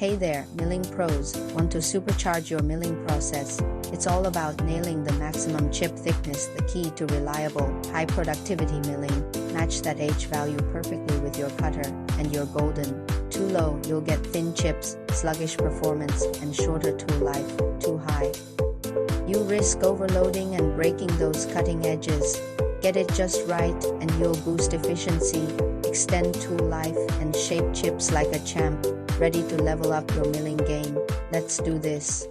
Hey there, milling pros, want to supercharge your milling process? It's all about nailing the maximum chip thickness, the key to reliable, high productivity milling. Match that H value perfectly with your cutter, and you're golden. Too low, you'll get thin chips, sluggish performance, and shorter tool life. Too high, you risk overloading and breaking those cutting edges. Get it just right, and you'll boost efficiency, extend tool life, and shape chips like a champ. Ready to level up your milling game? Let's do this.